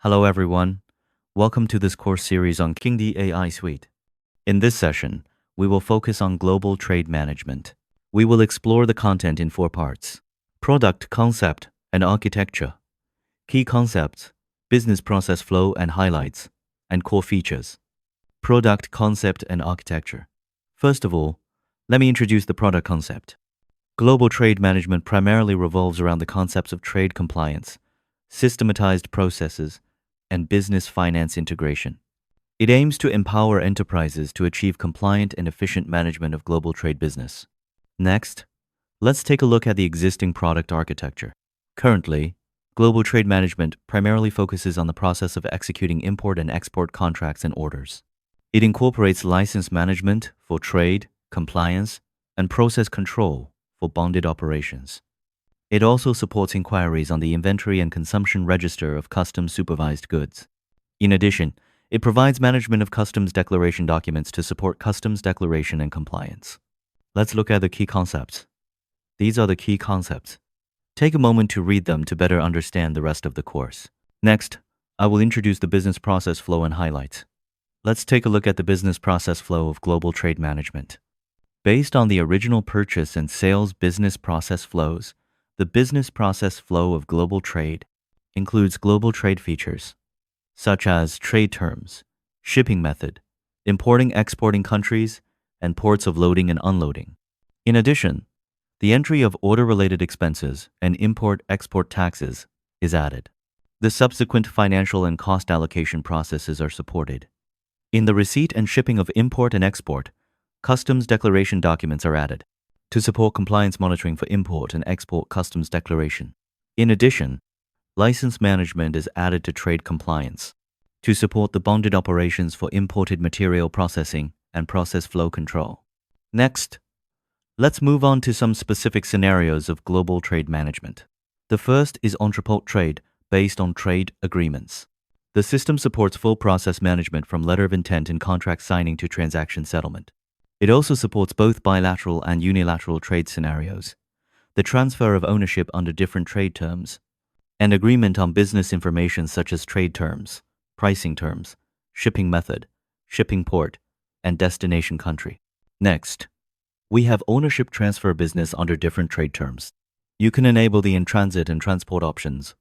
Hello everyone. Welcome to this course series on Kingdee AI Suite. In this session, we will focus on global trade management. We will explore the content in 4 parts: product concept and architecture, key concepts, business process flow and highlights, and core features. Product concept and architecture. First of all, let me introduce the product concept. Global trade management primarily revolves around the concepts of trade compliance, systematized processes, and business finance integration. It aims to empower enterprises to achieve compliant and efficient management of global trade business. Next, let's take a look at the existing product architecture. Currently, global trade management primarily focuses on the process of executing import and export contracts and orders. It incorporates license management for trade, compliance, and process control for bonded operations. It also supports inquiries on the inventory and consumption register of customs-supervised goods. In addition, it provides management of customs declaration documents to support customs declaration and compliance. Let's look at the key concepts. These are the key concepts. Take a moment to read them to better understand the rest of the course. Next, I will introduce the business process flow and highlights. Let's take a look at the business process flow of global trade management. Based on the original purchase and sales business process flows, the business process flow of global trade includes global trade features, such as trade terms, shipping method, importing-exporting countries, and ports of loading and unloading. In addition, the entry of order-related expenses and import-export taxes is added. The subsequent financial and cost allocation processes are supported. In the receipt and shipping of import and export, customs declaration documents are added to support compliance monitoring for import and export customs declaration. In addition, license management is added to trade compliance to support the bonded operations for imported material processing and process flow control. Next, let's move on to some specific scenarios of global trade management. The first is entrepôt trade based on trade agreements. The system supports full process management from letter of intent and contract signing to transaction settlement. It also supports both bilateral and unilateral trade scenarios, the transfer of ownership under different trade terms, and agreement on business information such as trade terms, pricing terms, shipping method, shipping port, and destination country. Next, we have ownership transfer business under different trade terms. You can enable the in-transit and transport options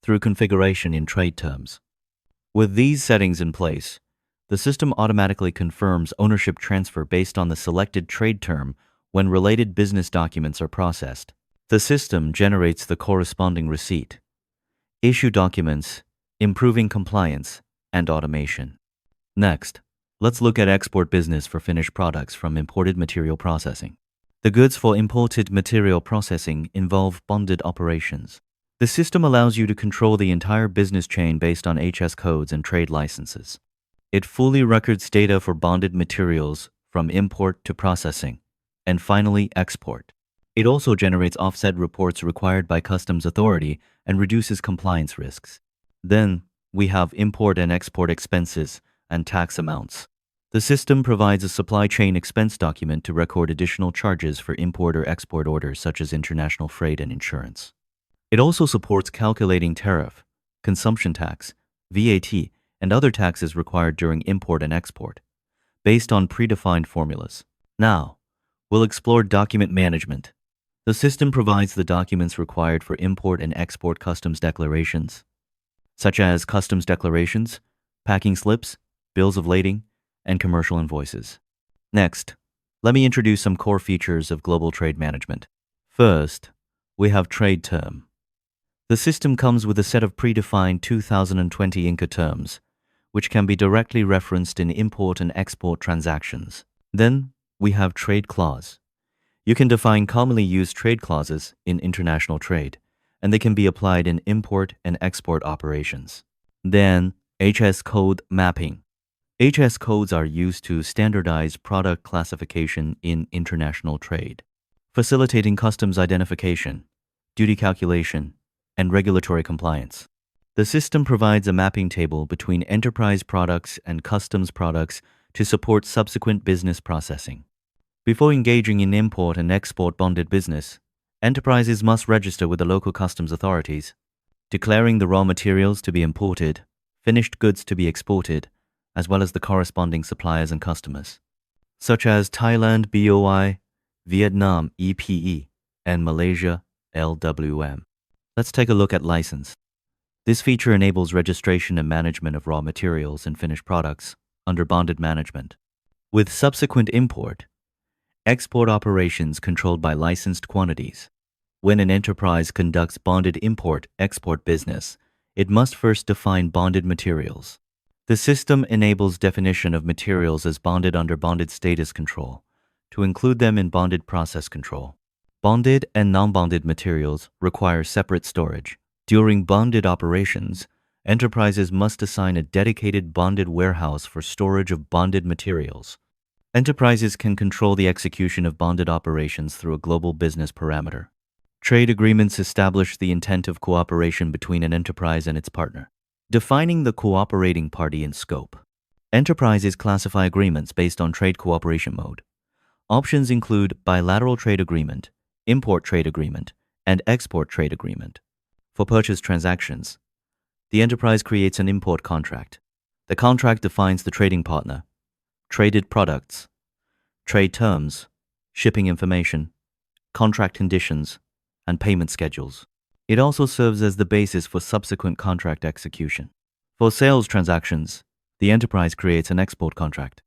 through configuration in trade terms. With these settings in place, the system automatically confirms ownership transfer based on the selected trade term when related business documents are processed. The system generates the corresponding receipt, issue documents, improving compliance, and automation. Next, let's look at export business for finished products from imported material processing. The goods for imported material processing involve bonded operations. The system allows you to control the entire business chain based on HS codes and trade licenses. It fully records data for bonded materials from import to processing, and finally export. It also generates offset reports required by customs authority and reduces compliance risks. Then, we have import and export expenses and tax amounts. The system provides a supply chain expense document to record additional charges for import or export orders such as international freight and insurance. It also supports calculating tariff, consumption tax, VAT, and other taxes required during import and export, based on predefined formulas. Now, we'll explore document management. The system provides the documents required for import and export customs declarations, such as customs declarations, packing slips, bills of lading, and commercial invoices. Next, let me introduce some core features of global trade management. First, we have trade term. The system comes with a set of predefined 2020 Incoterms, which can be directly referenced in import and export transactions. Then, we have trade clause. You can define commonly used trade clauses in international trade, and they can be applied in import and export operations. Then, HS code mapping. HS codes are used to standardize product classification in international trade, facilitating customs identification, duty calculation, and regulatory compliance. The system provides a mapping table between enterprise products and customs products to support subsequent business processing. Before engaging in import and export bonded business, enterprises must register with the local customs authorities, declaring the raw materials to be imported, finished goods to be exported, as well as the corresponding suppliers and customers, such as Thailand BOI, Vietnam EPE, and Malaysia LWM. Let's take a look at license. This feature enables registration and management of raw materials and finished products under bonded management, with subsequent import, export operations controlled by licensed quantities. When an enterprise conducts bonded import-export business, it must first define bonded materials. The system enables definition of materials as bonded under bonded status control to include them in bonded process control. Bonded and non-bonded materials require separate storage. During bonded operations, enterprises must assign a dedicated bonded warehouse for storage of bonded materials. Enterprises can control the execution of bonded operations through a global business parameter. Trade agreements establish the intent of cooperation between an enterprise and its partner, defining the cooperating party and scope. Enterprises classify agreements based on trade cooperation mode. Options include bilateral trade agreement, import trade agreement, and export trade agreement. For purchase transactions, the enterprise creates an import contract. The contract defines the trading partner, traded products, trade terms, shipping information, contract conditions, and payment schedules. It also serves as the basis for subsequent contract execution. For sales transactions, the enterprise creates an export contract.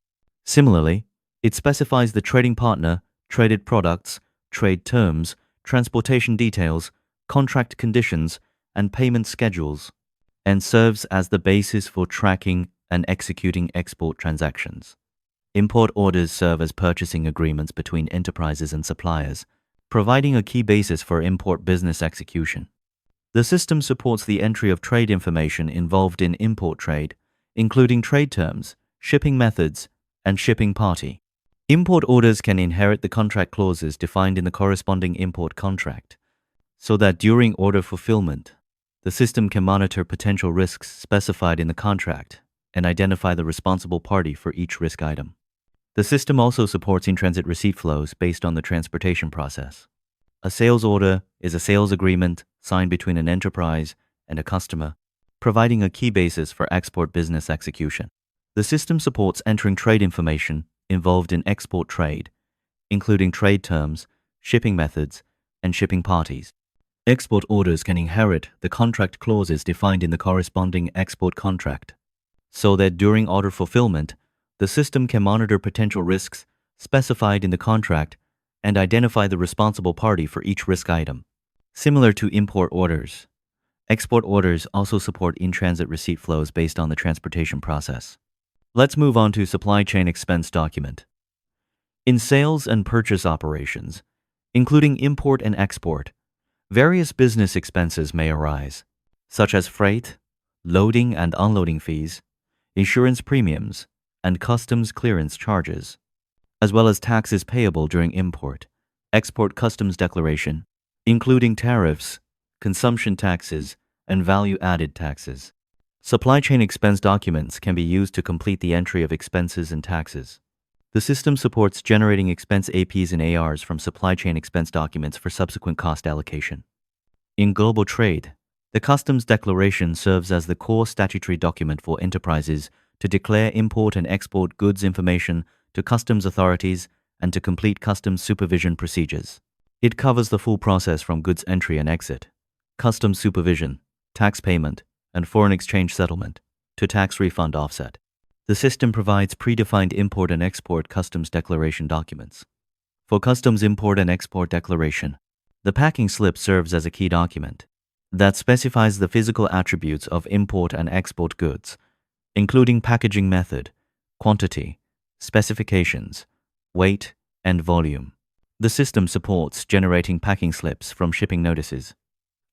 Similarly, it specifies the trading partner, traded products, trade terms, transportation details, contract conditions, and payment schedules, and serves as the basis for tracking and executing export transactions. Import orders serve as purchasing agreements between enterprises and suppliers, providing a key basis for import business execution. The system supports the entry of trade information involved in import trade, including trade terms, shipping methods, and shipping party. Import orders can inherit the contract clauses defined in the corresponding import contract, so that during order fulfillment, the system can monitor potential risks specified in the contract and identify the responsible party for each risk item. The system also supports in-transit receipt flows based on the transportation process. A sales order is a sales agreement signed between an enterprise and a customer, providing a key basis for export business execution. The system supports entering trade information involved in export trade, including trade terms, shipping methods, and shipping parties. Export orders can inherit the contract clauses defined in the corresponding export contract, so that during order fulfillment, the system can monitor potential risks specified in the contract and identify the responsible party for each risk item. Similar to import orders, export orders also support in-transit receipt flows based on the transportation process. Let's move on to supply chain expense document. In sales and purchase operations, including import and export, various business expenses may arise, such as freight, loading and unloading fees, insurance premiums, and customs clearance charges, as well as taxes payable during import, export customs declaration, including tariffs, consumption taxes, and value-added taxes. Supply chain expense documents can be used to complete the entry of expenses and taxes. The system supports generating expense APs and ARs from supply chain expense documents for subsequent cost allocation. In global trade, the customs declaration serves as the core statutory document for enterprises to declare import and export goods information to customs authorities and to complete customs supervision procedures. It covers the full process from goods entry and exit, customs supervision, tax payment, and foreign exchange settlement, to tax refund offset. The system provides predefined import and export customs declaration documents. For customs import and export declaration, the packing slip serves as a key document that specifies the physical attributes of import and export goods, including packaging method, quantity, specifications, weight, and volume. The system supports generating packing slips from shipping notices.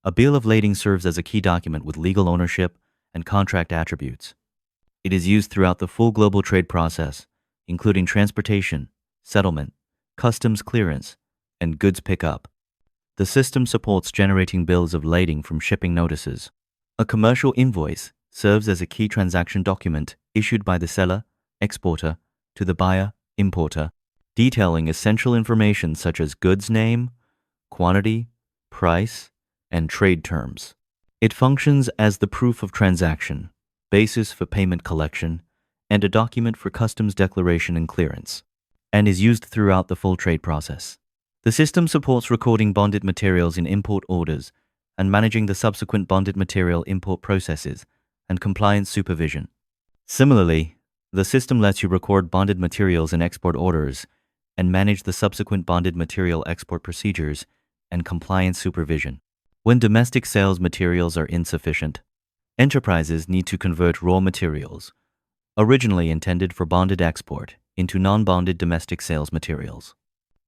A bill of lading serves as a key document with legal ownership and contract attributes. It is used throughout the full global trade process, including transportation, settlement, customs clearance, and goods pickup. The system supports generating bills of lading from shipping notices. A commercial invoice serves as a key transaction document issued by the seller, exporter, to the buyer, importer, detailing essential information such as goods name, quantity, price, and trade terms. It functions as the proof of transaction, basis for payment collection, and a document for customs declaration and clearance, and is used throughout the full trade process. The system supports recording bonded materials in import orders and managing the subsequent bonded material import processes and compliance supervision. Similarly, the system lets you record bonded materials in export orders and manage the subsequent bonded material export procedures and compliance supervision. When domestic sales materials are insufficient, enterprises need to convert raw materials, originally intended for bonded export, into non-bonded domestic sales materials.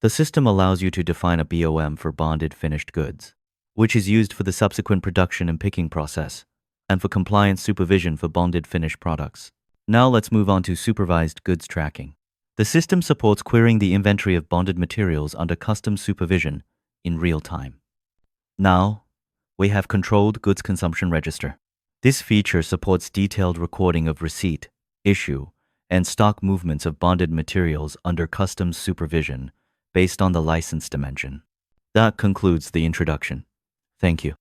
The system allows you to define a BOM for bonded finished goods, which is used for the subsequent production and picking process, and for compliance supervision for bonded finished products. Now let's move on to supervised goods tracking. The system supports querying the inventory of bonded materials under customs supervision in real time. Now, we have controlled goods consumption register. This feature supports detailed recording of receipt, issue, and stock movements of bonded materials under customs supervision based on the license dimension. That concludes the introduction. Thank you.